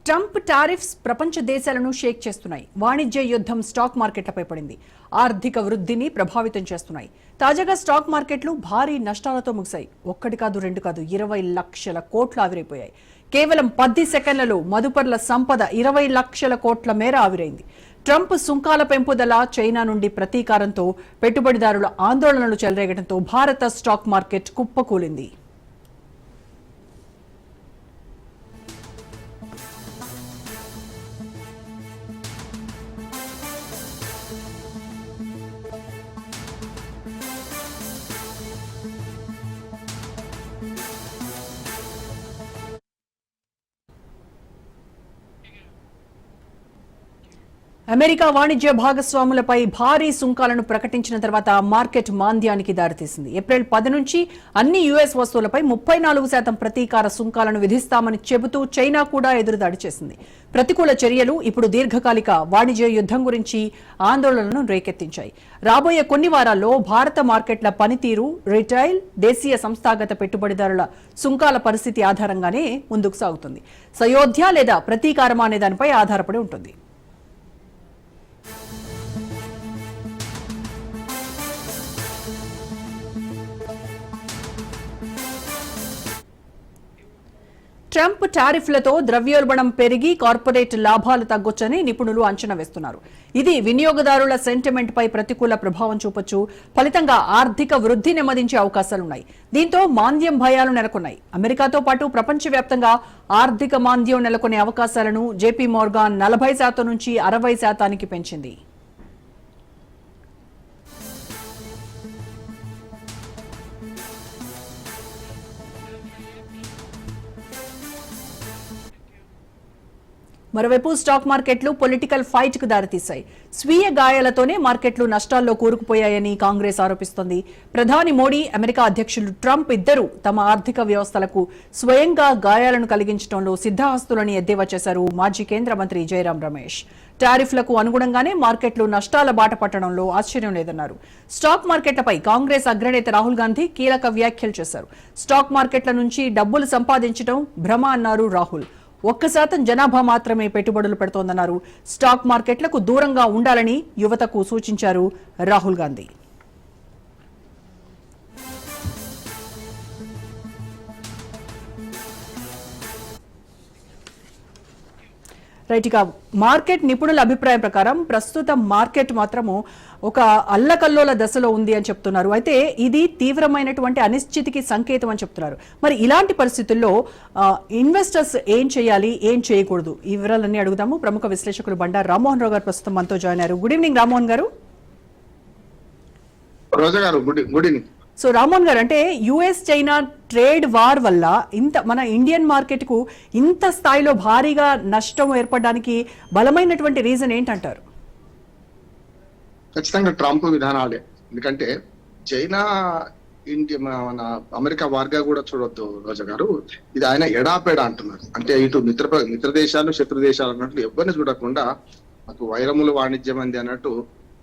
Trump tariffs ప్రపంచ దేశాలను షేక్ చేస్తున్నాయి. వాణిజ్య యుద్ధం స్టాక్ మార్కెట్లపై పడింది. ఆర్థిక వృద్ధిని ప్రభావితం చేస్తున్నాయి. తాజాగా స్టాక్ మార్కెట్లు భారీ నష్టాలతో ముగిశాయి. ఒక్కటి కాదు, రెండు కాదు, 20 లక్షల కోట్లు ఆవిరైపోయాయి. కేవలం 10 సెకండ్లలో మదుపర్ల సంపద 20 లక్షల కోట్ల మేర ఆవిరైంది. ట్రంప్ సుంకాల పెంపుదల, చైనా నుండి ప్రతీకారంతో పెట్టుబడిదారుల ఆందోళనలు చెలరేగడంతో భారత స్టాక్ మార్కెట్ కుప్పకూలింది. అమెరికా వాణిజ్య భాగస్వాములపై భారీ సుంకాలను ప్రకటించిన తర్వాత మార్కెట్ మాంద్యానికి దారితీసింది. ఏప్రిల్ 10 నుంచి అన్ని యుఎస్ వస్తువులపై 34% ప్రతీకార సుంకాలను విధిస్తామని చెబుతూ చైనా కూడా ఎదురుదాడి చేసింది. ప్రతికూల చర్యలు ఇప్పుడు దీర్ఘకాలిక వాణిజ్య యుద్ధం గురించి ఆందోళనను రేకెత్తించాయి. రాబోయే కొన్ని వారాల్లో భారత మార్కెట్ల పనితీరు, రిటైల్, దేశీయ సంస్థాగత పెట్టుబడిదారుల సుంకాల పరిస్థితి ఆధారంగానే ముందుకు సాగుతుంది. సయోధ్య లేదా ప్రతీకారమా అనే దానిపై ఆధారపడి ఉంటుంది. ట్రంప్ టారిఫ్లతో ద్రవ్యోల్బణం పెరిగి కార్పొరేట్ లాభాలు తగ్గొచ్చని నిపుణులు అంచనా వేస్తున్నారు. ఇది వినియోగదారుల సెంటిమెంట్ పై ప్రతికూల ప్రభావం చూపొచ్చు. ఫలితంగా ఆర్థిక వృద్ధి నెమ్మదించే అవకాశాలున్నాయి. దీంతో మాంద్యం భయాలు నెలకొన్నాయి. అమెరికాతో పాటు ప్రపంచవ్యాప్తంగా ఆర్థిక మాంద్యం నెలకొనే అవకాశాలను జేపీ మోర్గాన్ 40% నుంచి 60% పెంచింది. మరోవైపు స్టాక్ మార్కెట్లు పొలిటికల్ ఫైట్ కు దారితీశాయి. స్వీయ గాయాలతోనే మార్కెట్లు నష్టాల్లో కూరుకుపోయాయని కాంగ్రెస్ ఆరోపిస్తోంది. ప్రధాని మోడీ, అమెరికా అధ్యక్షులు ట్రంప్ ఇద్దరూ తమ ఆర్థిక వ్యవస్థలకు స్వయంగా గాయాలను కలిగించడంలో సిద్ధహస్తులని ఎద్దేవా చేశారు మాజీ కేంద్ర మంత్రి జయరాం రమేష్. టారిఫ్లకు అనుగుణంగానే మార్కెట్లు నష్టాల బాట పట్టడంలో ఆశ్చర్యం లేదన్నారు. స్టాక్ మార్కెట్లపై కాంగ్రెస్ అగ్రనేత రాహుల్ గాంధీ కీలక వ్యాఖ్యలు చేశారు. స్టాక్ మార్కెట్ల నుంచి డబ్బులు సంపాదించడం భ్రమ అన్నారు రాహుల్. 1% జనాభా మాత్రమే పెట్టుబడులు పెడుతోందన్నారు. స్టాక్ మార్కెట్లకు దూరంగా ఉండాలని యువతకు సూచించారు రాహుల్ గాంధీ. రైట్, ఇక మార్కెట్ నిపుణుల అభిప్రాయం ప్రకారం ప్రస్తుతం మార్కెట్ మాత్రము ఒక అల్లకల్లోల దశలో ఉంది అని చెప్తున్నారు. అయితే ఇది తీవ్రమైనటువంటి అనిశ్చితికి సంకేతం అని చెప్తున్నారు. మరి ఇలాంటి పరిస్థితుల్లో ఇన్వెస్టర్స్ ఏం చేయాలి, ఏం చేయకూడదు, ఈ వివరాలన్నీ అడుగుదాము. ప్రముఖ విశ్లేషకులు బండారు రామ్మోహన్ రావు గారు ప్రస్తుతం మనతో జాయిన్ అయ్యారు. గుడ్ ఈవినింగ్ రామ్మోహన్ గారు. Good evening. సో రామ్మోహన్ గారు, అంటే యుఎస్ చైనా ట్రేడ్ వార్ వల్ల మన ఇండియన్ మార్కెట్ కు ఇంత స్థాయిలో భారీగా నష్టం ఏర్పడడానికి బలమైనటువంటి రీజన్ ఏంటంటారు? ఖచ్చితంగా ట్రంప్ విధానాలే. ఎందుకంటే చైనా, ఇండియా, మన అమెరికా వార్గా కూడా చూడొద్దు రోజా గారు. ఇది ఆయన ఎడాపెడా అంటున్నారు. అంటే ఇటు మిత్ర దేశాలు, శత్రు దేశాలు అన్నట్లు ఎవరిని చూడకుండా మాకు వైరములు వాణిజ్యం అంది అన్నట్టు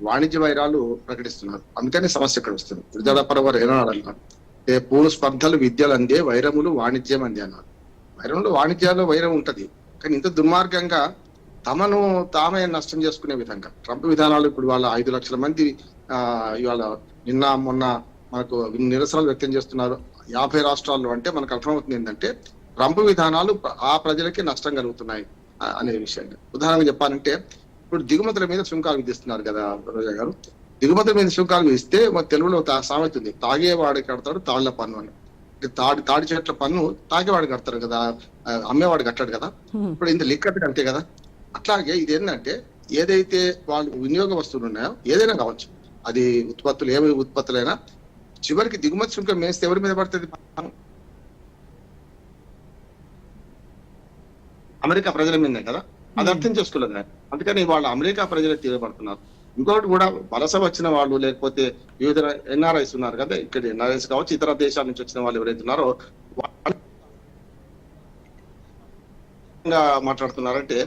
వాణిజ్య వైరాలు ప్రకటిస్తున్నారు. అందుకని సమస్య ఇక్కడ వస్తుంది. విద్యాపరవారు ఏనాడన్నారు, పూర్వ స్పర్ధలు విద్యలు అందే, వైరములు వాణిజ్యం అంది అన్నారు. వైరములు వాణిజ్యాల్లో వైరం ఉంటది, కానీ ఇంత దుర్మార్గంగా తమను తామే నష్టం చేసుకునే విధంగా ట్రంప్ విధానాలు. ఇప్పుడు వాళ్ళ 5 లక్షల మంది ఇవాళ నిన్న మొన్న మనకు నిరసనలు వ్యక్తం చేస్తున్నారు 50 రాష్ట్రాల్లో. అంటే మనకు అర్థమవుతుంది ఏంటంటే ట్రంప్ విధానాలు ఆ ప్రజలకి నష్టం కలుగుతున్నాయి అనే విషయాన్ని. ఉదాహరణగా చెప్పాలంటే ఇప్పుడు దిగుమతుల మీద సుంకాలు విధిస్తున్నారు కదా రోజా గారు. దిగుమతుల మీద సుంకాలు విధిస్తే మన తెలుగులో సామెత ఉంది, తాగేవాడికి కడతాడు తాళ్ల పన్ను అని. తాడి చెట్ల పన్ను తాగేవాడు కడతారు కదా, అమ్మేవాడు కట్టాడు కదా. ఇప్పుడు ఇంత లిక్కట్ అంతే కదా. అట్లాగే ఇది ఏంటంటే ఏదైతే వాళ్ళు వినియోగ వస్తువులు ఉన్నాయో, ఏదైనా కావచ్చు, అది ఉత్పత్తులు, ఏమి ఉత్పత్తులైనా చివరికి దిగుమతి సుంకం వేస్తే ఎవరి మీద పడుతుంది? అమెరికా ప్రజల మీదే కదా. అది అర్థం చేసుకోలేదు. అందుకని వాళ్ళు అమెరికా ప్రజలు తీవ్రపడుతున్నారు. ఇంకొకటి కూడా వలస వచ్చిన వాళ్ళు, లేకపోతే వివిధ ఎన్ఆర్ఐస్ ఉన్నారు కదా, ఇక్కడ ఎన్ఆర్ఐస్ కావచ్చు, ఇతర దేశాల నుంచి వచ్చిన వాళ్ళు ఎవరైతే ఉన్నారో మాట్లాడుతున్నారంటే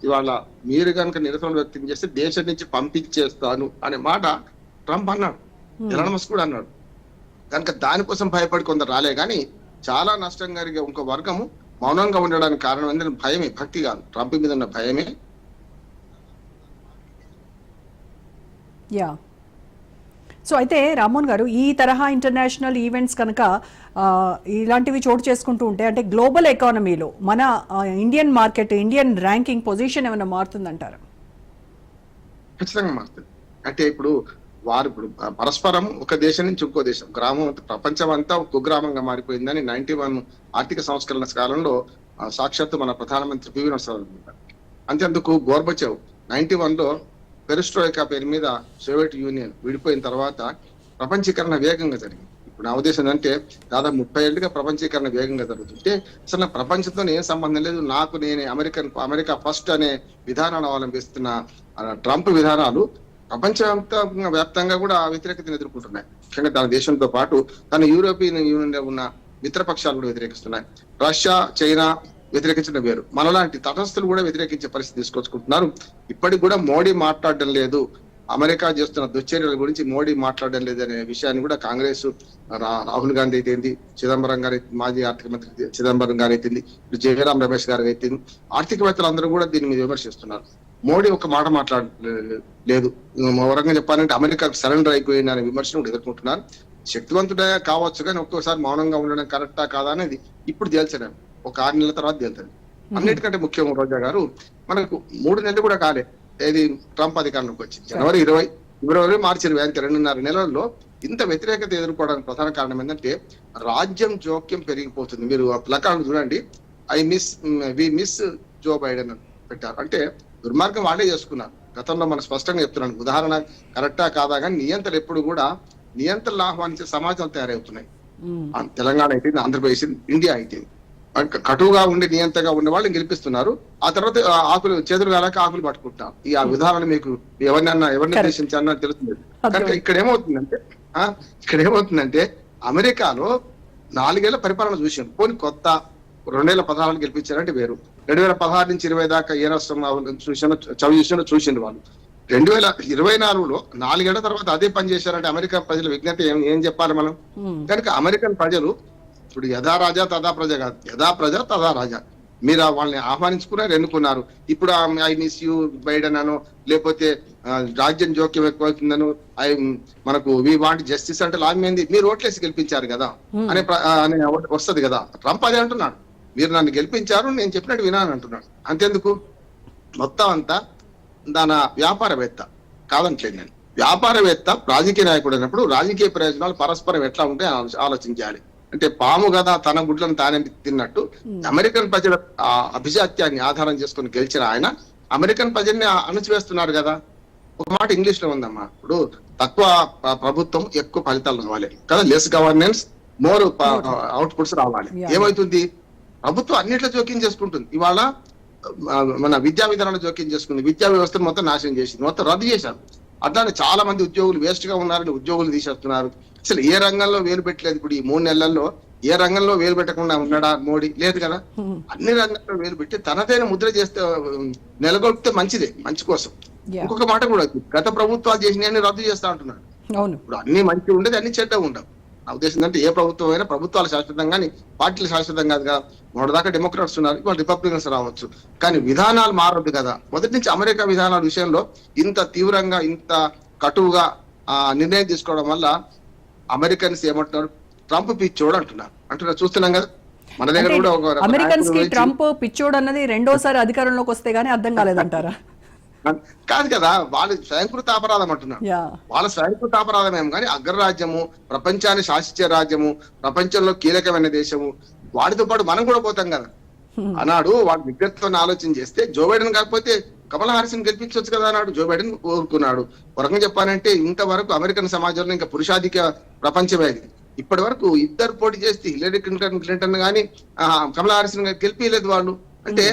ఇవాళ మీరు కనుక నిరసన వ్యక్తం చేస్తే దేశం నుంచి పంపించేస్తాను అనే మాట ట్రంప్ అన్నాడు, ఎలాన్ మస్క్ కూడా అన్నాడు. కనుక దానికోసం భయపడి కొందరు రాలే, కానీ చాలా నష్టం కలిగే ఇంకో వర్గము మౌనంగా ఉండడానికి కారణం ఏంటంటే భయమే, భక్తి కాదు, ట్రంప్ మీద ఉన్న భయమే. యా. సో అయితే రామ్మోహన్ గారు, ఈ తరహా ఇంటర్నేషనల్ ఈవెంట్స్ కనుక ఇలాంటివి చోటు చేసుకుంటూ ఉంటే అంటే గ్లోబల్ ఎకానమీలో మన Indian market, Indian ranking position ఏమైనా మారుతుందంటారా? ఖచ్చితంగా మారుతుంది. అంటే ఇప్పుడు వారు ఇప్పుడు పరస్పరం ఒక దేశం నుంచి ఇంకో దేశం, గ్రామం, ప్రపంచం అంతా ఒక కుగ్రామంగా మారిపోయిందని 91 ఆర్థిక సంస్కరణ కాలంలో సాక్షాత్తు మన ప్రధానమంత్రి పివి నరసింహరావు. అంతేందుకు గోర్బచేవ్ 91లో పెరిస్ట్రోయికా పేరు మీద సోవియట్ యూనియన్ విడిపోయిన తర్వాత ప్రపంచీకరణ వేగంగా జరిగింది. ఇప్పుడు నా ఉద్దేశం అంటే దాదాపు 30 ఏళ్ళుగా ప్రపంచీకరణ వేగంగా జరుగుతుంటే అసలు ప్రపంచంతో ఏం సంబంధం లేదు, నాకు నేనే అమెరికా ఫస్ట్ అనే విధానాన్ని అవలంబిస్తున్న ట్రంప్ విధానాలు వ్యాప్తంగా కూడా వ్యతిరేకతను ఎదుర్కొంటున్నాయి. ముఖ్యంగా తన దేశంతో పాటు తన యూరోపియన్ యూనియన్ లో ఉన్న మిత్రపక్షాలు కూడా వ్యతిరేకిస్తున్నాయి. రష్యా, చైనా వ్యతిరేకించడం వేరు, మనలాంటి తటస్థులు కూడా వ్యతిరేకించే పరిస్థితి తీసుకొచ్చుకుంటున్నారు. ఇప్పటికి కూడా మోడీ మాట్లాడడం లేదు, అమెరికా చేస్తున్న దుశ్చర్యల గురించి మోడీ మాట్లాడడం లేదు అనే విషయాన్ని కూడా కాంగ్రెస్, రాహుల్ గాంధీ అయితేంది, చిదంబరం గారి, మాజీ ఆర్థిక మంత్రి చిదంబరం గారు అయితేంది, జయరాం రమేష్ గారు అయితేంది, ఆర్థికవేత్తలు అందరూ కూడా దీని మీద విమర్శిస్తున్నారు. మోడీ ఒక మాట మాట్లాడలేదు, మౌరంగా చెప్పాలంటే అమెరికాకు సరెండర్ అయిపోయింది అనే విమర్శను కూడా ఎదుర్కొంటున్నారు. శక్తివంతుడే కావచ్చు కానీ ఒక్కోసారి మౌనంగా ఉండడం కరెక్టా కాదా అనేది ఇప్పుడు తేల్చడం, ఒక 6 నెలల తర్వాత తేల్చండి. అన్నిటికంటే ముఖ్యం రోజా గారు, మనకు 3 నెలలు కూడా కాలే ఏది ట్రంప్ అధికారంలోకి వచ్చింది. జనవరి 20, ఫిబ్రవరి, మార్చి 20 అంతే 2.5 నెలల్లో ఇంత వ్యతిరేకత ఎదుర్కోవడానికి ప్రధాన కారణం ఏంటంటే రాజ్యం జోక్యం పెరిగిపోతుంది. మీరు ఆ ప్లకార్డు చూడండి, వి మిస్ జో బైడెన్ పెట్టారు. అంటే దుర్మార్గం వాళ్ళే చేసుకున్నారు. గతంలో మనం స్పష్టంగా చెప్తున్నాను, ఉదాహరణ కరెక్టా కాదా కానీ నియంత్రణ ఎప్పుడు కూడా నియంత్రణలు ఆహ్వానించే సమాజం తయారవుతున్నాయి. తెలంగాణ అయితే, ఆంధ్రప్రదేశ్, ఇండియా అయితే కటువుగా ఉండి నియంత్రణగా ఉన్న వాళ్ళు గెలిపిస్తున్నారు. ఆ తర్వాత ఆకులు చేతులు కాలాక ఆకులు పట్టుకుంటున్నారు. ఈ ఆ విధానాన్ని మీకు ఎవరిని ఉద్దేశించారని తెలుస్తుంది. కనుక ఇక్కడ ఏమవుతుందంటే అమెరికాలో 4 ఏళ్ల పరిపాలన చూసాం. పోనీ కొత్త 2016 గెలిపించారంటే వేరు, 2016 నుంచి 20 దాకా ఏ రాష్ట్రం చూసిండు వాళ్ళు. 2024లో 4 ఏళ్ల తర్వాత అదే పని చేశారంటే అమెరికా ప్రజల విజ్ఞత ఏం చెప్పాలి మనం? కనుక అమెరికన్ ప్రజలు ఇప్పుడు యథా రాజా తదా ప్రజ కాదు, యథా ప్రజ తదా రాజా. మీరు వాళ్ళని ఆహ్వానించుకున్నారు, ఎన్నుకున్నారు. ఇప్పుడు ఐ మిస్ యూ బైడెన్ అనో, లేకపోతే రాజ్యం జోక్యం ఎక్కువవుతుందను, మనకు వి వాంట్ జస్టిస్ అంటే లాభమైంది, మీరు ఓట్లేసి గెలిపించారు కదా అనే వస్తుంది కదా. ట్రంప్ అదే అంటున్నాడు, మీరు నన్ను గెలిపించారు, నేను చెప్పినట్టు వినాను అంటున్నాడు. అంతేందుకు మొత్తం అంతా దాని వ్యాపారవేత్త కాదంటలేదు నేను. వ్యాపారవేత్త రాజకీయ నాయకుడు అయినప్పుడు రాజకీయ ప్రయోజనాలు పరస్పరం ఎట్లా ఉంటాయి ఆలోచించాలి. అంటే పాము కదా తన గుడ్లను తానే తిన్నట్టు అమెరికన్ ప్రజల అభిజాత్యాన్ని ఆధారం చేసుకుని గెలిచిన ఆయన అమెరికన్ ప్రజల్ని అణచివేస్తున్నారు కదా. ఒక మాట ఇంగ్లీష్ లో ఉందమ్మా, ఇప్పుడు తక్కువ ప్రభుత్వం ఎక్కువ ఫలితాలు రావాలి కదా, లెస్ గవర్నెన్స్ మోర్ అవుట్పుట్స్ రావాలి. ఏమవుతుంది, ప్రభుత్వం అన్నిట్లో జోక్యం చేసుకుంటుంది. ఇవాళ మన విద్యా విధానాన్ని జోక్యం చేసుకుంది, విద్యా వ్యవస్థను మొత్తం నాశనం చేసింది, మొత్తం రద్దు చేశారు. అట్లానే చాలా మంది ఉద్యోగులు వేస్ట్ గా ఉన్నారని ఉద్యోగులు తీసేస్తున్నారు. అసలు ఏ రంగంలో వేలు పెట్టలేదు. ఇప్పుడు ఈ 3 నెలల్లో ఏ రంగంలో వేలు పెట్టకుండా ఉన్నాడా మోడీ? లేదు కదా. అన్ని రంగాల్లో వేలు పెట్టి తనదైన ముద్ర చేస్తే నెలకొల్పితే మంచిదే, మంచి కోసం. ఇంకొక మాట కూడా, గత ప్రభుత్వాలు చేసినవన్నీ రద్దు చేస్తా అంటున్నాడు. ఇప్పుడు అన్ని మంచి ఉండేది, అన్ని చెడ్డ ఉండవు. నా ఉద్దేశం అంటే ఏ ప్రభుత్వం అయినా ప్రభుత్వాలు శాశ్వతం కానీ పార్టీలు శాశ్వతం కాదు కదా. మొదటిదాకా డెమోక్రాట్స్ ఉన్నారు, ఇవాళ రిపబ్లికన్స్ రావచ్చు, కానీ విధానాలు మారద్దు కదా. మొదటి నుంచి అమెరికా విధానాల విషయంలో ఇంత తీవ్రంగా, ఇంత కటువుగా నిర్ణయం తీసుకోవడం వల్ల అమెరికన్స్ ఏమంటున్నారు, ట్రంప్ పిచ్చోడు అంటున్నారు చూస్తున్నాం కదా. మన దగ్గర కూడా అమెరికన్స్ కి ట్రంప్ పిచ్చోడు అన్నది రెండోసారి అధికారంలోకి వస్తే గానీ అర్థం కాలేదంటారా? కాదు కదా, వాళ్ళు స్వయంకృత అపరాధం అంటున్నారు. వాళ్ళ స్వయంకృత అపరాధం ఏం కానీ అగ్రరాజ్యము, ప్రపంచాన్ని శాసించే రాజ్యము, ప్రపంచంలో కీలకమైన దేశము, వాటితో పాటు మనం కూడా పోతాం కదా. అన్నాడు వాళ్ళ విజ్ఞతతో ఆలోచన చేస్తే జో బైడెన్ కాకపోతే కమలా హారిస్ని గెలిపించవచ్చు కదా అన్నాడు. జో బైడెన్ కోరుకున్నాడు. వరంగా చెప్పాలంటే ఇంతవరకు అమెరికన్ సమాజంలో ఇంకా పురుషాధిక ప్రపంచమే అది. ఇప్పటి వరకు ఇద్దరు పోటీ చేస్తే హిల్లరీ క్లింటన్ కానీ కమలా హారిస్ గెలిపించలేదు వాళ్ళు. అంటే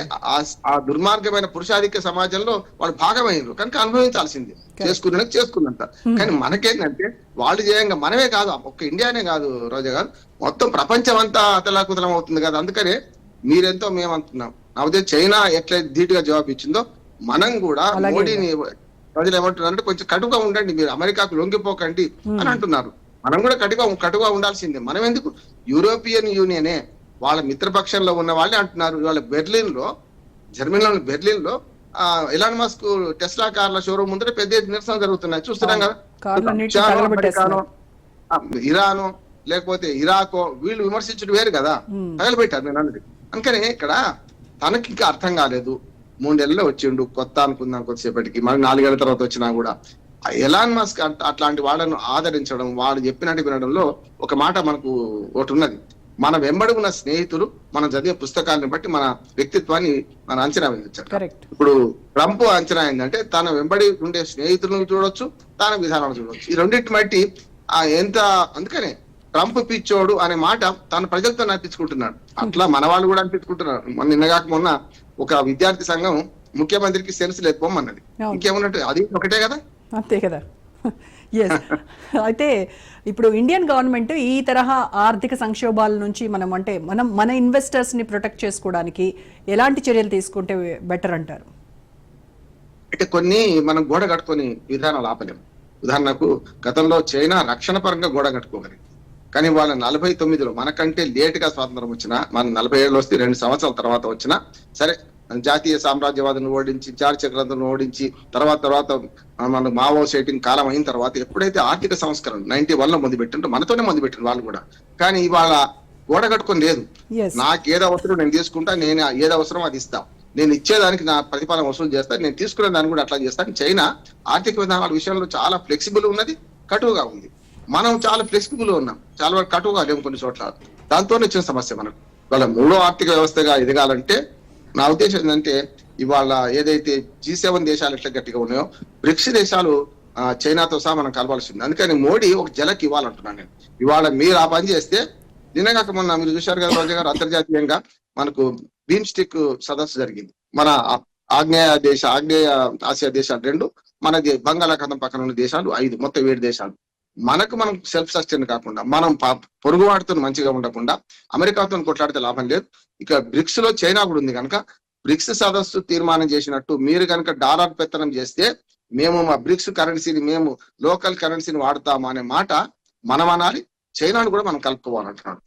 ఆ దుర్మార్గమైన పురుషాధిక సమాజంలో వాళ్ళు భాగమైనరు కనుక అనుభవించాల్సిందే, చేసుకున్నంత. కానీ మనకేంటంటే వాళ్ళు చేయంగా మనమే కాదు, ఒక్క ఇండియానే కాదు రోజా గారు, మొత్తం ప్రపంచం అంతా అతలాకుతలం అవుతుంది కదా. అందుకనే మీరెంతో మేమంటున్నాం. నా ఉద్దేశం చైనా ఎట్లయితే ధీటుగా జవాబు ఇచ్చిందో మనం కూడా మోడీని ప్రజలు ఏమంటున్నారంటే కొంచెం కటుగా ఉండండి, మీరు అమెరికాకు లొంగిపోకండి అని అంటున్నారు. మనం కూడా కటుగా ఉండాల్సిందే. మనం ఎందుకు, యూరోపియన్ యూనియనే వాళ్ళ మిత్రపక్షంలో ఉన్న వాళ్ళే అంటున్నారు. ఇవాళ జర్మనీలోని బెర్లిన్ లో ఎలాన్ మస్క్ టెస్లా కార్ల షోరూమ్ ముందర పెద్ద ఎత్తున నిరసన జరుగుతున్నాయి, చూస్తున్నాం కదా. అమెరికానో, ఇరాను లేకపోతే ఇరాకో వీళ్ళు విమర్శించడం వేరు కదా, తగలబెట్టారు నేను అన్నది. అందుకని ఇక్కడ తనకి ఇంకా అర్థం కాలేదు. 3 నెలల్లో వచ్చిండు, కొత్త అనుకుందాం కొద్దిసేపటికి, మరి 4 ఏళ్ల తర్వాత వచ్చినా కూడా ఎలాన్ మస్క్ అట్లాంటి వాళ్ళను ఆదరించడం, వాళ్ళు చెప్పినట్టు వినడంలో ఒక మాట మనకు ఒకటి ఉన్నది. మన వెంబడి ఉన్న స్నేహితులు మనం చదివే పుస్తకాలను బట్టి మన వ్యక్తిత్వాన్ని మన అంచనా వేయించారు. ఇప్పుడు ట్రంప్ అంచనా ఏంటంటే తన వెంబడి ఉండే స్నేహితులను చూడొచ్చు, తన విధానాలను చూడొచ్చు. ఈ రెండింటి బట్టి ఎంత, అందుకనే ట్రంప్ పిచ్చోడు అనే మాట తన ప్రజలతో అనిపించుకుంటున్నాడు. అట్లా మన వాళ్ళు కూడా అనిపించుకుంటున్నారు. నిన్నగాక మొన్న ఒక విద్యార్థి సంఘం ముఖ్యమంత్రికి సెన్స్ లేదు పొమ్మన్నది. ఇంకేమన్నట్టు అది ఒకటే కదా, అంతే కదా. ఎస్. అయితే ఇప్పుడు ఇండియన్ గవర్నమెంట్ ఈ తరహా ఆర్థిక సంక్షోభాల నుంచి మన ఇన్వెస్టర్స్ ని ప్రొటెక్ట్ చేసుకోవడానికి ఎలాంటి చర్యలు తీసుకుంటే బెటర్ అంటారు? అంటే కొన్ని మనం గోడ కట్టుకొని విధానాలు ఆపలేము. ఉదాహరణకు గతంలో చైనా రక్షణ పరంగా గోడ కట్టుకోగలిగింది, కానీ వాళ్ళ 49లో మనకంటే లేట్ గా స్వాతంత్రం వచ్చినా, మన 47 వస్తే 2 సంవత్సరాల తర్వాత వచ్చినా సరే, జాతీయ సామ్రాజ్యవాదులను ఓడించి, జార్జ్ చక్రవర్తులను ఓడించి, తర్వాత మన మావో సెటింగ్ కాలం అయిన తర్వాత ఎప్పుడైతే ఆర్థిక సంస్కరణ 91లో మొదలుపెట్టింటో మనతోనే మొదలుపెట్టింది వాళ్ళు కూడా. కానీ ఇవాళ గోడ కట్టుకొని లేదు. నాకు ఏదో అవసరం నేను తీసుకుంటా, నేను ఏదో అవసరం అది ఇస్తా, నేను ఇచ్చేదానికి నా ప్రతిఫలం వసూలు చేస్తాను, నేను తీసుకునే దాన్ని కూడా అట్లా చేస్తాను. చైనా ఆర్థిక విధానాల విషయంలో చాలా ఫ్లెక్సిబుల్ ఉన్నది, కటువుగా ఉంది. మనం చాలా ఫ్లెక్సిబుల్ ఉన్నాం, చాలా వరకు కటువుగా లేము కొన్ని చోట్ల. దాంతోనే వచ్చిన సమస్య మనకు. ఇవాళ 3వ ఆర్థిక వ్యవస్థగా ఎదగాలంటే నా ఉద్దేశం ఏంటంటే, ఇవాళ ఏదైతే G7 దేశాలు ఎట్లా గట్టిగా ఉన్నాయో, బ్రిక్స్ దేశాలు చైనాతో సహా మనం కలవాల్సింది. అందుకని మోడీ ఒక జలకి ఇవ్వాలంటున్నాను నేను. ఇవాళ మీరు ఆ పని చేస్తే, నిన్నగాక మొన్న మీరు చూశారు కదా రోజు గారు, అంతర్జాతీయంగా మనకు బిమ్స్టిక్ సదస్సు జరిగింది. మన ఆగ్నేయ ఆసియా దేశాలు 2, మనకి బంగాళాఖాతం పక్కన ఉన్న దేశాలు 5, మొత్తం 7 దేశాలు. మనం సెల్ఫ్ సస్టైన్ కాకుండా, మనం పొరుగువాడితో మంచిగా ఉండకుండా అమెరికాతో కొట్లాడితే లాభం లేదు. ఇక బ్రిక్స్ లో చైనా కూడా ఉంది కనుక, బ్రిక్స్ సదస్సు తీర్మానం చేసినట్టు మీరు కనుక డాలర్ పెత్తనం చేస్తే, మేము మా బ్రిక్స్ కరెన్సీని, మేము లోకల్ కరెన్సీని వాడతాము అనే మాట మనం అనాలి. చైనాను కూడా మనం కలుపుకోవాలంటున్నాడు.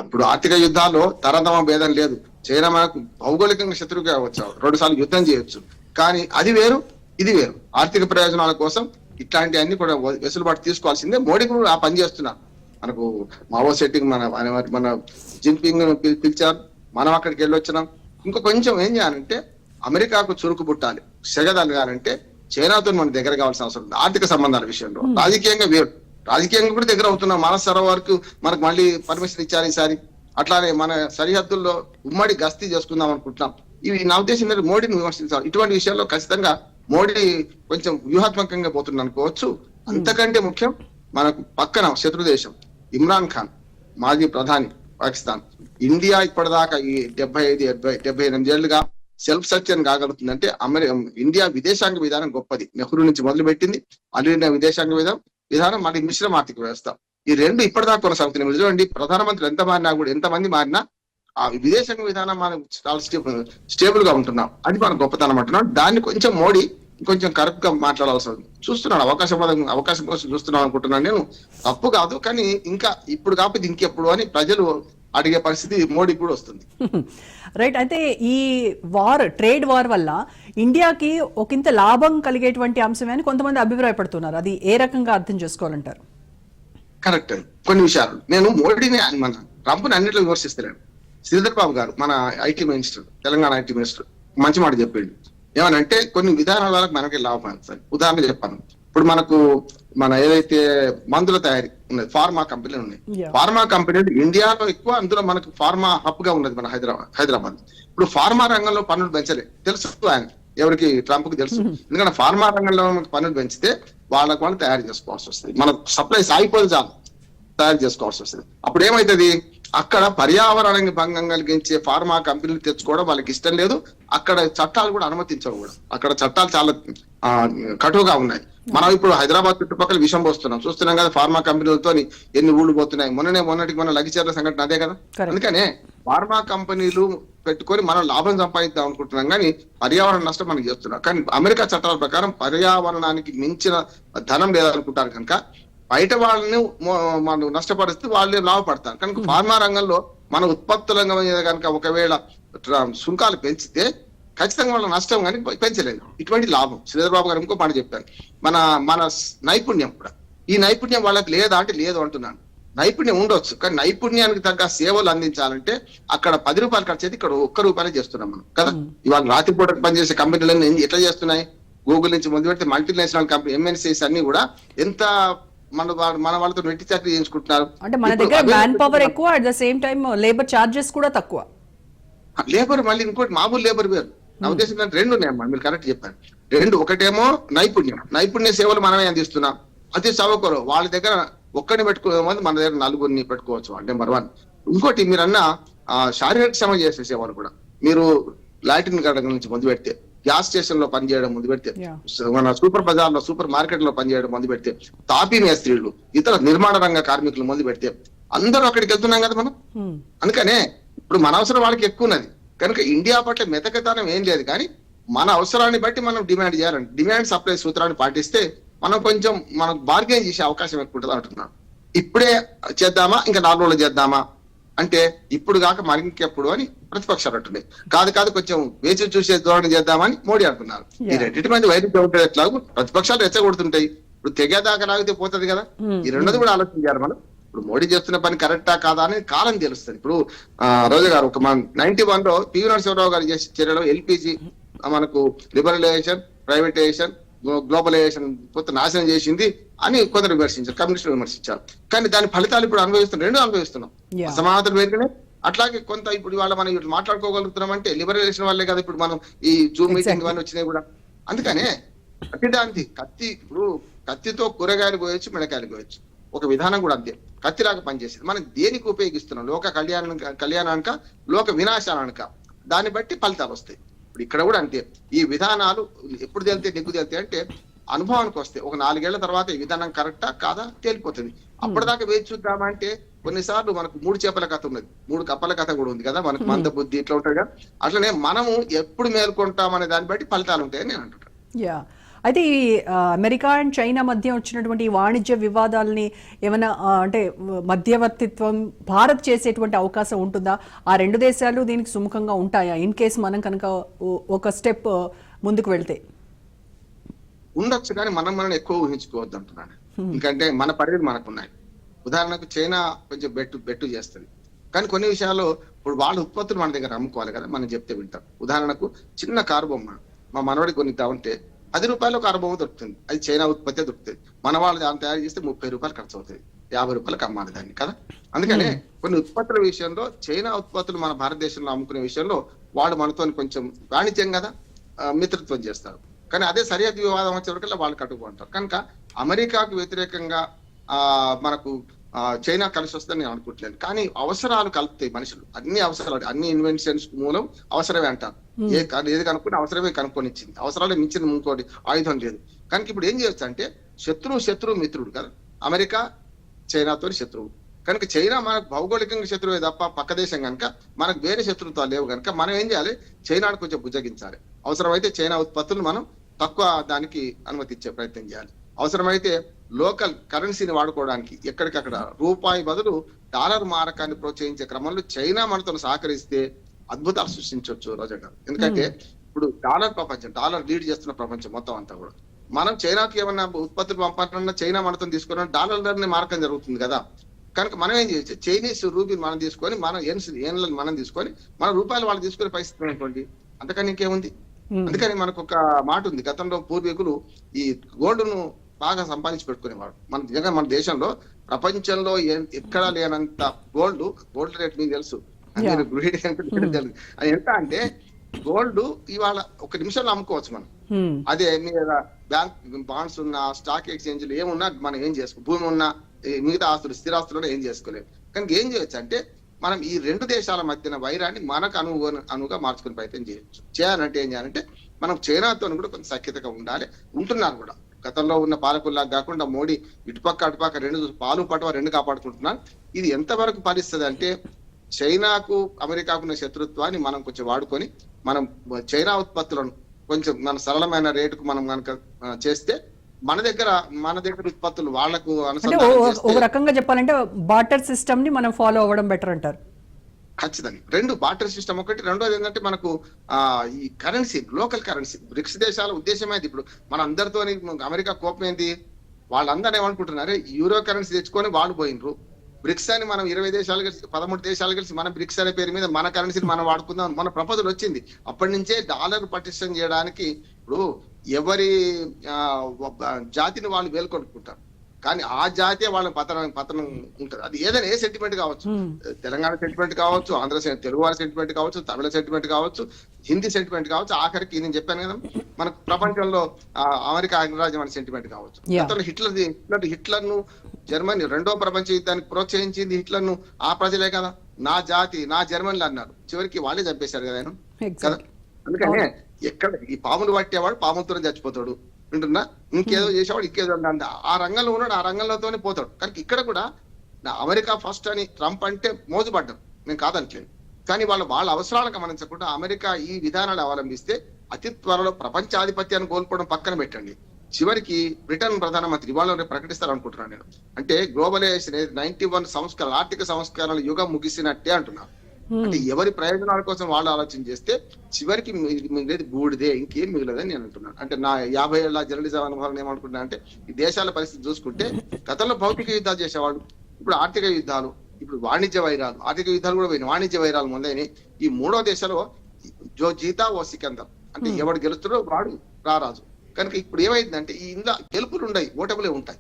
ఇప్పుడు ఆర్థిక యుద్ధాల్లో తరతమ భేదం లేదు. చైనా మనకు భౌగోళికంగా శత్రువుగా అవ్వచ్చు, 2 సార్లు యుద్ధం చేయొచ్చు, కానీ అది వేరు ఇది వేరు. ఆర్థిక ప్రయోజనాల కోసం ఇట్లాంటి అన్ని కూడా వెసులుబాటు తీసుకోవాల్సిందే. మోడీ కూడా ఆ పని చేస్తున్నారు. మనకు మావో సెట్టింగ్ మన జిన్పింగ్ పిలిచారు, మనం అక్కడికి వెళ్ళొచ్చినాం. ఇంకా కొంచెం ఏం చేయాలంటే, అమెరికాకు చురుకు పుట్టాలి, సెగదలగాలంటే చైనాతో మనం దగ్గర కావాల్సిన అవసరం ఉంది. ఆర్థిక సంబంధాల విషయంలో రాజకీయంగా వేరు, రాజకీయంగా కూడా దగ్గర అవుతున్నాం. మానస సరోవర్కు మనకు మళ్ళీ పర్మిషన్ ఇచ్చారు ఈసారి. అట్లానే మన సరిహద్దుల్లో ఉమ్మడి గస్తీ చేసుకుందాం అనుకుంటున్నాం. ఇవి నా ఉద్దేశం మీద మోడీని విమర్శించాలి. ఇటువంటి విషయాల్లో ఖచ్చితంగా మోడీ కొంచెం వ్యూహాత్మకంగా పోతుంది అనుకోవచ్చు. అంతకంటే ముఖ్యం, మనకు పక్కన శత్రు దేశం ఇమ్రాన్ ఖాన్, మాజీ ప్రధాని పాకిస్తాన్. ఇండియా ఇప్పటిదాకా ఈ 75-78 ఏళ్లుగా సెల్ఫ్ సస్టైన్ కాగలుగుతుందంటే ఇండియా విదేశాంగ విధానం గొప్పది. నెహ్రూ నుంచి మొదలు పెట్టింది అలీన విదేశాంగ విధానం, మళ్ళీ మిశ్రమ ఆర్థిక వ్యవస్థ. ఈ 2 ఇప్పటిదాకా కొనసాగుతున్నాయి. మీరు చూడండి, ప్రధానమంత్రి ఎంత మారినా కూడా, ఎంతమంది మారినా ఆ విదేశాంగ విధానం మనం చాలా స్టేబుల్ గా ఉంటున్నాం. అది మన గొప్పతనం అంటున్నాం. దాన్ని కొంచెం మోడీ కొంచెం కరెక్ట్ గా మాట్లాడాల్సి ఉంది. చూస్తున్నాడు, అవకాశం కోసం చూస్తున్నాం అనుకుంటున్నాను నేను. తప్పు కాదు, కానీ ఇంకా ఇప్పుడు కాకపోతే ఇంకెప్పుడు అని ప్రజలు అడిగే పరిస్థితి మోడీ కూడా వస్తుంది. రైట్. అయితే ఈ ట్రేడ్ వార్ వల్ల ఇండియాకి ఒకంత లాభం కలిగేటువంటి అంశమే అని కొంతమంది అభిప్రాయపడుతున్నారు. అది ఏ రకంగా అర్థం చేసుకోవాలంటారు? కరెక్ట్. కొన్ని విషయాలు నేను మోడీని, మన ట్రంప్ని అన్నిట్లో విమర్శిస్తున్నాను. శ్రీధర్ బాబు గారు, మన IT minister, Telangana IT minister, మంచి మాట చెప్పాడు. ఏమనంటే, కొన్ని విధానాల వరకు మనకి లాభం. సార్ ఉదాహరణ చెప్పాను. ఇప్పుడు మన ఏదైతే మందుల తయారీ ఉన్నది, ఫార్మా కంపెనీలు ఉన్నాయి. ఫార్మా కంపెనీలు ఇండియాలో ఎక్కువ, అందులో మనకు ఫార్మా హబ్ గా ఉన్నది మన హైదరాబాద్. ఇప్పుడు ఫార్మా రంగంలో పన్నులు పెంచలే, తెలుసు ఆయన, ఎవరికి, ట్రంప్ కు తెలుసు. ఎందుకంటే ఫార్మా రంగంలో పన్నులు పెంచితే వాళ్ళు తయారు చేసుకోవాల్సి వస్తుంది. మన సప్లైస్ ఆగిపోతే చాలు, తయారు చేసుకోవాల్సి వస్తుంది. అప్పుడు ఏమైతుంది, అక్కడ పర్యావరణానికి భంగం కలిగించే ఫార్మా కంపెనీలు తెచ్చుకోవడం వాళ్ళకి ఇష్టం లేదు. అక్కడ చట్టాలు కూడా అనుమతించవు కూడా. అక్కడ చట్టాలు చాలా కటువుగా ఉన్నాయి. మనం ఇప్పుడు హైదరాబాద్ చుట్టుపక్కల విషం పోస్తున్నాం, చూస్తున్నాం కదా. ఫార్మా కంపెనీలతో ఎన్ని ఊళ్ళు పోతున్నాయి. మొన్నటికి మన లగిచేర్ల సంఘటన అదే కదా. అందుకనే ఫార్మా కంపెనీలు పెట్టుకొని మనం లాభం సంపాదిద్దాం అనుకుంటున్నాం, కానీ పర్యావరణ నష్టం మనం చేస్తున్నాం. కానీ అమెరికా చట్టాల ప్రకారం పర్యావరణానికి మించిన ధనం లేదనుకుంటారు కనుక బయట వాళ్ళని మనం నష్టపరిస్తే వాళ్ళే లాభపడతారు. కనుక ఫార్మా రంగంలో మన ఉత్పత్తుల మీద కనుక ఒకవేళ సుంకాలు పెంచితే ఖచ్చితంగా వాళ్ళ నష్టం కానీ పెంచలేదు. ఇటువంటి లాభం శ్రీధర్ గారు ఇంకో మాట చెప్పాను, మన మన నైపుణ్యం కూడా, ఈ నైపుణ్యం వాళ్ళకి లేదా అంటే లేదు అంటున్నాను. నైపుణ్యం ఉండొచ్చు, కానీ నైపుణ్యానికి తగ్గ సేవలు అందించాలంటే అక్కడ 10 రూపాయలు ఖర్చు అయితే ఇక్కడ ₹1 చేస్తున్నాం మనం కదా. ఇవాళ రాత్రిపూట పనిచేసే కంపెనీలన్నీ ఎట్లా చేస్తున్నాయి? గూగుల్ నుంచి మొదలు పెడితే మల్టీనేషనల్ కంపెనీ ఎంఎన్సీస్ అన్ని కూడా ఎంత మన వాళ్ళతో నెట్టి చాకరీ చేయించుకుంటున్నారు. అంటే మన దగ్గర మ్యాన్ పవర్ ఎక్కువ, at the same time labour charges కూడా తక్కువ. లేబర్ మళ్ళీ ఇంకోటి మామూలు లేబర్ వేరు. నా ఉద్దేశం అంటే 2 ఉన్నాయమ్మా, మీరు కరెక్ట్ చెప్పారు. 2, ఒకటేమో నైపుణ్య సేవలు మనమే అందిస్తున్నాం. అతి చవకరు వాళ్ళ దగ్గర ఒక్కడిని పెట్టుకోవాలి, మన దగ్గర 4గురిని పెట్టుకోవచ్చు. అంటే నెంబర్ 1. ఇంకోటి మీరన్న శారీరక శ్రమ చేసే సేవలు కూడా, మీరు లాటిన్ గార్డెన్ నుంచి మొదలు పెడితే, గ్యాస్ స్టేషన్ లో పనిచేయడం మొదలు పెడితే, మన సూపర్ బజార్ లో సూపర్ మార్కెట్ లో పనిచేయడం మొదలు పెడితే, తాపీ మేస్త్రీలు, ఇతర నిర్మాణ రంగ కార్మికులు మొదలు పెడితే అందరూ అక్కడికి వెళ్తున్నాం కదా మనం. అందుకనే ఇప్పుడు మన అవసరం వాళ్ళకి ఎక్కువ ఉన్నది కనుక ఇండియా పట్ల మెతకతనం ఏం లేదు, కానీ మన అవసరాన్ని బట్టి మనం డిమాండ్ చేయాలండి. డిమాండ్ సప్లై సూత్రాన్ని పాటిస్తే మనం కొంచెం మనం బార్గెన్ చేసే అవకాశం ఎక్కువ ఉంటుంది అంటున్నాను. ఇప్పుడే చేద్దామా ఇంకా 4 రోజులు చేద్దామా అంటే ఇప్పుడు కాక మరి ఇంకెప్పుడు అని ప్రతిపక్షాలు అంటున్నాయి. కాదు కొంచెం వేచి చూసే ధోరణి చేద్దామని మోడీ అంటున్నారు. ఈ రెండింటి మంది వైద్యులు ఉంటే ఎట్లాగూ ప్రతిపక్షాలు రెచ్చగొడుతుంటాయి. ఇప్పుడు తెగేదాకా లాగితే పోతుంది కదా. ఈ రెండోది కూడా ఆలోచించాలి మనం. ఇప్పుడు మోడీ చేస్తున్న పని కరెక్టా కాదా అని కాలం తెలుస్తుంది. ఇప్పుడు రోజా గారు ఒక 91లో పివి నరసింహరావు గారు చేసే చర్యలో ఎల్పిజి మనకు లిబరలైజేషన్, ప్రైవేటైజేషన్, గ్లోబలైజేషన్ కొత్త నాశనం చేసింది అని కొందరు విమర్శించారు, కమ్యూనిస్టులు విమర్శించారు. కానీ దాని ఫలితాలు ఇప్పుడు రెండు అనుభవిస్తున్నాం. అసమానతలు పెరిగినాయి. అట్లాగే కొంత ఇప్పుడు ఇవాళ మనం ఇట్లా మాట్లాడుకోగలుగుతున్నాం అంటే లిబరలైజేషన్ వల్లే కదా. ఇప్పుడు మనం ఈ జూమ్ మీటింగ్ ఇవన్నీ వచ్చినాయి కూడా. అందుకనే ఇప్పుడు కత్తితో కూరగాయలు పోయొచ్చు, మిడకాయలు పోయొచ్చు. ఒక విధానం కూడా అంతే, కత్తిలాగా పనిచేసేది. మనం దేనికి ఉపయోగిస్తున్నాం? లోక కళ్యాణానిక, లోక వినాశానిక, దాన్ని బట్టి ఫలితాలు వస్తాయి. ఇప్పుడు ఇక్కడ కూడా అంతే. ఈ విధానాలు ఎప్పుడు నెగ్గు తేలితే అంటే అనుభవానికి వస్తే ఒక 4 ఏళ్ల తర్వాత ఈ విధానం కరెక్టా కాదా తేలిపోతుంది. అప్పటిదాకా వేచి చూద్దామంటే కొన్నిసార్లు మనకు 3 చేపల కథ ఉన్నది, 3 కప్పల కథ కూడా ఉంది కదా. మనకు మంద బుద్ధి ఇట్లా ఉంటాయి కదా. అట్లనే మనము ఎప్పుడు మేల్కొంటామనే దాన్ని బట్టి ఫలితాలు ఉంటాయని నేను అంటున్నాను. అయితే ఈ అమెరికా అండ్ చైనా మధ్య వచ్చినటువంటి వాణిజ్య వివాదాలని ఏమైనా అంటే మధ్యవర్తిత్వం భారత్ చేసేటువంటి అవకాశం ఉంటుందా? ఆ 2 దేశాలు దీనికి సుముఖంగా ఉంటాయా ఇన్ కేసు మనం కనుక ఒక స్టెప్ ముందుకు వెళ్తే? ఉండొచ్చు, కానీ మనం ఎక్కువ ఊహించుకోవద్దు అంటున్నాను. ఎందుకంటే మన పరిధి మనకున్నాయి. ఉదాహరణకు చైనా కొంచెం బెట్టు చేస్తుంది, కానీ కొన్ని విషయాల్లో ఇప్పుడు వాళ్ళ ఉత్పత్తులు మన దగ్గర అమ్ముకోవాలి కదా, మనం చెప్తే వింటాం. ఉదాహరణకు చిన్న కారు బొమ్మ మా మనవాడికి కొనిద్దామంటే ₹10 కారు బొమ్మ దొరుకుతుంది, అది చైనా ఉత్పత్తి దొరుకుతుంది. మన వాళ్ళు దాన్ని తయారు చేస్తే ₹30 ఖర్చు అవుతుంది, ₹50 అమ్మాలి దాన్ని కదా. అందుకనే కొన్ని ఉత్పత్తుల విషయంలో చైనా ఉత్పత్తులు మన భారతదేశంలో అమ్ముకునే విషయంలో వాళ్ళు మనతో కొంచెం వాణిజ్యం కదా మిత్రత్వం చేస్తారు. కానీ అదే సరిహద్దు వివాదం వచ్చేవరకల్లా వాళ్ళు కట్టుకుంటారు. కనుక అమెరికాకు వ్యతిరేకంగా మనకు చైనా కలిసి వస్తుందని నేను అనుకుంటలేను. కానీ అవసరాలు కలుపుతాయి మనుషులు. అన్ని అవసరాలు, అన్ని ఇన్వెన్షన్స్ మూలం అవసరమే అంటారు. ఏది కనుక్కుని అవసరమే కనుక్కొని ఇచ్చింది. అవసరాలు మించిన ఇంకోటి ఆయుధం లేదు. కనుక ఇప్పుడు ఏం చేయొచ్చు అంటే శత్రువు మిత్రుడు కదా. అమెరికా చైనాతో శత్రువు కనుక చైనా మనకు భౌగోళికంగా శత్రువే తప్ప పక్క దేశం కనుక మనకు వేరే శత్రుత్వాలు లేవు. కనుక మనం ఏం చేయాలి? చైనాను కొంచెం బుజ్జగించాలి. అవసరమైతే చైనా ఉత్పత్తులు మనం తక్కువ దానికి అనుమతించే ప్రయత్నం చేయాలి. అవసరమైతే లోకల్ కరెన్సీని వాడుకోవడానికి ఎక్కడికక్కడ రూపాయి బదులు డాలర్ మారకాన్ని ప్రోత్సహించే క్రమంలో చైనా మనతో సహకరిస్తే అద్భుతాలు సృష్టించవచ్చు రోజా గారు. ఎందుకంటే ఇప్పుడు డాలర్ లీడ్ చేస్తున్న ప్రపంచం మొత్తం అంతా కూడా. మనం చైనాకి ఏమన్నా ఉత్పత్తులు పంపాలన్నా చైనా మనతో తీసుకున్న డాలర్ని మారకం జరుగుతుంది కదా. కనుక మనం ఏం చేయొచ్చు? చైనీస్ రూపీని మనం తీసుకొని, మనం ఏన్లను మనం తీసుకొని, మన రూపాయలు వాళ్ళు తీసుకునే పరిస్థితి అనుకోండి. అంతకని ఇంకేముంది? అందుకని మనకు ఒక మాట ఉంది, గతంలో పూర్వీకులు ఈ గోల్డ్ను బాగా సంపాదించి పెట్టుకునేవాడు. మన దేశంలో ప్రపంచంలో ఎక్కడా లేనంత గోల్డ్ రేట్ మీకు తెలుసు, తెలుసు. అది ఎంత అంటే గోల్డ్ ఇవాళ 1 నిమిషంలో అమ్ముకోవచ్చు మనం. అదే బ్యాంక్ బాండ్స్ ఉన్నా, స్టాక్ ఎక్స్చేంజ్లు ఏమున్నా మనం ఏం చేసుకో, భూమి ఉన్నా, మిగతా ఆస్తులు స్థిరాస్తులు ఏం చేసుకోలేము. కనుక ఏం చేయొచ్చు అంటే మనం ఈ 2 దేశాల మధ్యన వైరాన్ని మనకు అనువుగా మార్చుకునే ప్రయత్నం చేయొచ్చు. చేయాలంటే ఏం చేయాలంటే మనం చైనాతో కూడా కొంచెం సఖ్యతగా ఉంటున్నారు కూడా. గతంలో ఉన్న పాలకుల్లాగా కాకుండా మోడీ ఇటుపక్క అటుపక్క 2 పాలు పటవ 2 కాపాడుకుంటున్నాను. ఇది ఎంతవరకు ఫలిస్తుంది అంటే చైనాకు అమెరికాకు ఉన్న శత్రుత్వాన్ని మనం కొంచెం వాడుకొని మనం చైనా ఉత్పత్తులను కొంచెం మన సరళమైన రేటుకు మనం కనుక చేస్తే మన దగ్గర ఉత్పత్తులు వాళ్లకు ఒక రకంగా చెప్పాలంటే బార్టర్ సిస్టమ్ ని మనం ఫాలో అవ్వడం బెటర్ అంటారు. ఖచ్చితంగా రెండు బార్టర్ సిస్టమ్ ఒకటి, రెండోది ఏంటంటే మనకు ఈ కరెన్సీ, లోకల్ కరెన్సీ. బ్రిక్స్ దేశాల ఉద్దేశం ఏంది, ఇప్పుడు మన అందరితో అమెరికా కోపం ఏంది, వాళ్ళందరూ ఏమనుకుంటున్నారు, యూరో కరెన్సీ తెచ్చుకొని వాళ్ళు పోయినరు. బ్రిక్స్ అని మనం 20 దేశాలు కలిసి 13 దేశాలు కలిసి మనం బ్రిక్స్ అనే పేరు మీద మన కరెన్సీని మనం వాడుకుందాం మన ప్రపోజల్ వచ్చింది. అప్పటి నుంచే డాలర్ పటిష్టం చేయడానికి ఇప్పుడు ఎవరి జాతిని వాళ్ళు వేలుకొనుక్కుంటారు, కానీ ఆ జాతే వాళ్ళ పతనం ఉంటుంది. అది ఏదైనా ఏ సెంటిమెంట్ కావచ్చు, తెలంగాణ సెంటిమెంట్ కావచ్చు, తెలుగు వారి సెంటిమెంట్ కావచ్చు, తమిళ సెంటిమెంట్ కావచ్చు, హిందీ సెంటిమెంట్ కావచ్చు, ఆఖరికి నేను చెప్పాను కదా మనకు ప్రపంచంలో అమెరికా అగ్రరాజ్యం అనే సెంటిమెంట్ కావచ్చు. గతంలో హిట్లర్ ను జర్మనీ రెండో ప్రపంచ యుద్ధానికి ప్రోత్సహించింది హిట్లర్ ను ఆ ప్రజలే కదా, నా జాతి నా జర్మన్లు అన్నారు. చివరికి వాళ్ళే చంపేశారు కదా ఆయన కదా. అందుకనే ఎక్కడ ఈ పాములు పట్టేవాడు పాములతోనే చచ్చిపోతాడు, వింటున్నా, ఇంకేదో చేసేవాడు ఇంకేదో ఆ రంగంలో ఉన్నాడు, ఆ రంగంలోతోనే పోతాడు. కానీ ఇక్కడ కూడా అమెరికా ఫస్ట్ అని ట్రంప్ అంటే మోజుపడ్డారు, నేను కాదనట్లేదు. కానీ వాళ్ళ అవసరాలు గమనించకుండా అమెరికా ఈ విధానాలు అవలంబిస్తే అతి త్వరలో ప్రపంచాధిపత్యాన్ని కోల్పోవడం పక్కన పెట్టండి, చివరికి బ్రిటన్ ప్రధానమంత్రి ఇవాళ ప్రకటిస్తారనుకుంటున్నాను నేను. అంటే గ్లోబలైజేషన్ 91 సంస్కరణ ఆర్థిక సంస్కరణల యుగం ముగిసినట్టే అంటున్నారు. అంటే ఎవరి ప్రయోజనాల కోసం వాళ్ళు ఆలోచన చేస్తే చివరికి మిగిలేదు బూడిదే, ఇంకేం మిగిలేదని నేను అంటున్నాను. అంటే నా 50 ఏళ్ల జర్నలిజం అనుభవం ఏమనుకుంటున్నా అంటే ఈ దేశాల పరిస్థితి చూసుకుంటే గతంలో భౌతిక యుద్ధాలు చేసేవాళ్ళు, ఇప్పుడు ఆర్థిక యుద్ధాలు, ఇప్పుడు వాణిజ్య వైరాలు, ఆర్థిక యుద్ధాలు కూడా పోయినాయి, వాణిజ్య వైరాలు మొదలైనవి. ఈ మూడో దేశంలో జో జీతా ఓ సికందర్, అంటే ఎవడు గెలుస్తాడో వాడు రారాజు. కనుక ఇప్పుడు ఏమైందంటే ఈ ఇందులో గెలుపులు ఉన్నాయి, ఓటములే ఉంటాయి.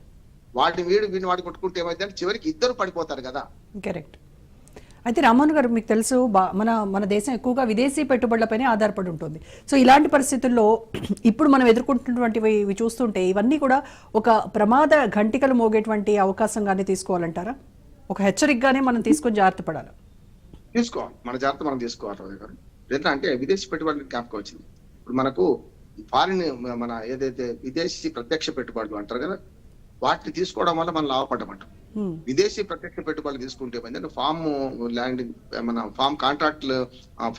వీడిని వాడి కొట్టుకుంటే ఏమైందంటే చివరికి ఇద్దరు పడిపోతారు కదా. కరెక్ట్. అయితే రామ్మోహన్ గారు, మీకు తెలుసు మన దేశం ఎక్కువగా విదేశీ పెట్టుబడులపైనే ఆధారపడి ఉంటుంది. సో ఇలాంటి పరిస్థితుల్లో ఇప్పుడు మనం ఎదుర్కొంటున్నటువంటివి ఇవి చూస్తుంటే ఇవన్నీ కూడా ఒక ప్రమాద ఘంటికలు మోగేటువంటి అవకాశంగానే తీసుకోవాలంటారా? ఒక హెచ్చరికగానే మనం తీసుకొని జాగ్రత్త పడాలి. తీసుకోవాలి, మన జాగ్రత్త మనం తీసుకోవాలి. రాజు గారు ఎట్లా అంటే విదేశీ పెట్టుబడులు జ్ఞాపకం వచ్చింది. ఇప్పుడు మనకు ఫారిన్ మన ఏదైతే విదేశీ ప్రత్యక్ష పెట్టుబడులు అంటారు కదా, వాటిని తీసుకోవడం వల్ల మనం లాభపడ్డమంటాం. విదేశీ ప్రత్యక్ష పెట్టుబడులు తీసుకుంటే ఏంటంటే ఫామ్ ల్యాండింగ్, మన ఫామ్ కాంట్రాక్ట్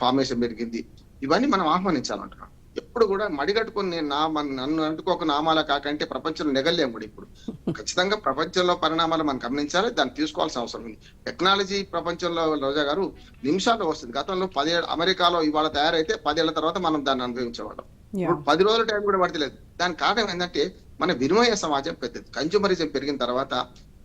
ఫార్మేషన్ పెరిగింది. ఇవన్నీ మనం ఆహ్వానించాలంటున్నాం. ఎప్పుడు కూడా మడిగట్టుకుని నన్ను అంటుకోక నామాల కాకంటే ప్రపంచంలో నెగలేం కూడా. ఇప్పుడు ఖచ్చితంగా ప్రపంచంలో పరిణామాలు మనం గమనించాలి, దాన్ని తీసుకోవాల్సిన అవసరం ఉంది. టెక్నాలజీ ప్రపంచంలో రోజా గారు నిమిషాల్లో వస్తుంది. గతంలో 10 అమెరికాలో ఇవాళ తయారైతే 10 ఏళ్ల తర్వాత మనం దాన్ని అనుభవించేవాళ్ళం. ఇప్పుడు 10 రోజుల టైం కూడా పడతలేదు. దానికి కారణం ఏంటంటే మన వినిమయ సమాజం పెద్దది, కన్జ్యూమరిజం పెరిగిన తర్వాత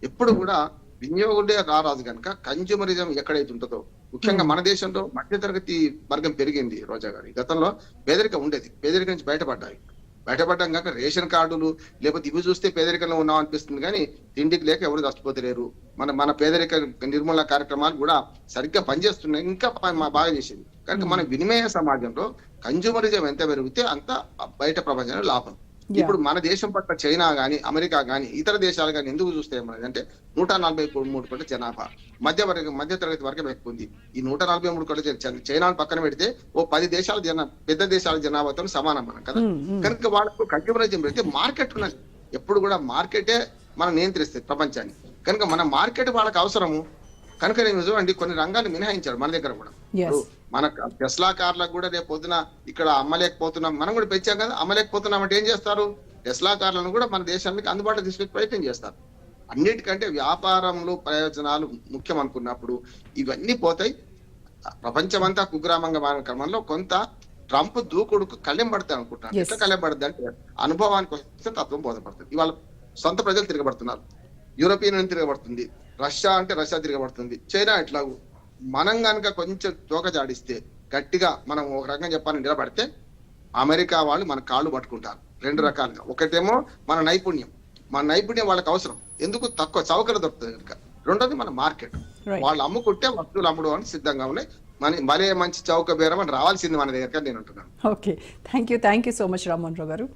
ఎప్పుడు కూడా వినియోగుడే రారాజు కనుక కన్జ్యూమరిజం ఎక్కడైతే ఉంటుందో, ముఖ్యంగా మన దేశంలో మధ్యతరగతి వర్గం పెరిగింది రోజా గారి. గతంలో పేదరికం ఉండేది, పేదరికం నుంచి బయటపడ్డాం కాక రేషన్ కార్డులు లేకపోతే ఇవి చూస్తే పేదరికంలో ఉన్నాం అనిపిస్తుంది, కానీ తిండికి లేక ఎవరు చచ్చిపోతలేరు. మన పేదరిక నిర్మూలన కార్యక్రమాలు కూడా సరిగ్గా పనిచేస్తున్నాయి, ఇంకా బాగా చేసేది. కనుక మన వినిమయ సమాజంలో కన్జ్యూమరిజం ఎంత పెరిగితే అంత బయట ప్రపంచంలో లాభం. ఇప్పుడు మన దేశం పట్ల చైనా గాని అమెరికా గాని ఇతర దేశాలు గాని ఎందుకు చూస్తే ఏమన్నదంటే 143 కోట్ల జనాభా, మధ్య తరగతి వర్గం ఎక్కువ ఉంది. ఈ 143 కోట్ల చైనాను పక్కన పెడితే ఓ 10 దేశాల పెద్ద దేశాల జనాభాతో సమానం మనం కదా. కనుక వాళ్ళకు కన్జ్యూమరిజం పెడితే మార్కెట్ ఉన్నది. ఎప్పుడు కూడా మార్కెటే మనం నియంత్రిస్తుంది ప్రపంచాన్ని. కనుక మన మార్కెట్ వాళ్ళకి అవసరము. కనుక నేను చూడండి కొన్ని రంగాలు మినహాయించారు మన దగ్గర కూడా. మన టెస్లా కార్లకు కూడా రేపు పొద్దున ఇక్కడ అమ్మలేకపోతున్నాం, మనం కూడా పెంచాం కదా. అమ్మలేకపోతున్నాం అంటే ఏం చేస్తారు, టెస్లా కార్లను కూడా మన దేశానికి అందుబాటులో తీసుకొచ్చే ప్రయత్నం చేస్తారు. అన్నిటికంటే వ్యాపారంలో ప్రయోజనాలు ముఖ్యం అనుకున్నప్పుడు ఇవన్నీ పోతాయి. ప్రపంచమంతా కుగ్రామంగా మారిన క్రమంలో కొంత ట్రంప్ దూకుడుకు కళ్ళెం పడతాయి అనుకుంటున్నాను. ఎట్లా కళ్ళెం పడుతుంది అంటే అనుభవానికి వస్తే తత్వం బోధపడుతుంది. ఇవాళ సొంత ప్రజలు తిరగబడుతున్నారు, యూరోపియన్ తిరగబడుతుంది, రష్యా అంటే రష్యా తిరగబడుతుంది, చైనా ఎట్లాగూ. మనం కనుక కొంచెం తోక జాడిస్తే గట్టిగా మనం ఒక రకంగా చెప్పాలని నిలబడితే అమెరికా వాళ్ళు మన కాళ్ళు పట్టుకుంటారు. 2 రకాలుగా. ఒకటేమో మన నైపుణ్యం వాళ్ళకి అవసరం, ఎందుకు తక్కువ చౌకలు దొరుకుతుంది కనుక. రెండోది మన మార్కెట్, వాళ్ళు అమ్ముకుంటే వస్తువులు అమ్ముడు అని సిద్ధంగా ఉన్నాయి. భలే మంచి చౌక బేరం అని రావాల్సింది మన దగ్గర నేను అంటున్నాను. Okay, thank you so much Rammohan Rao గారు.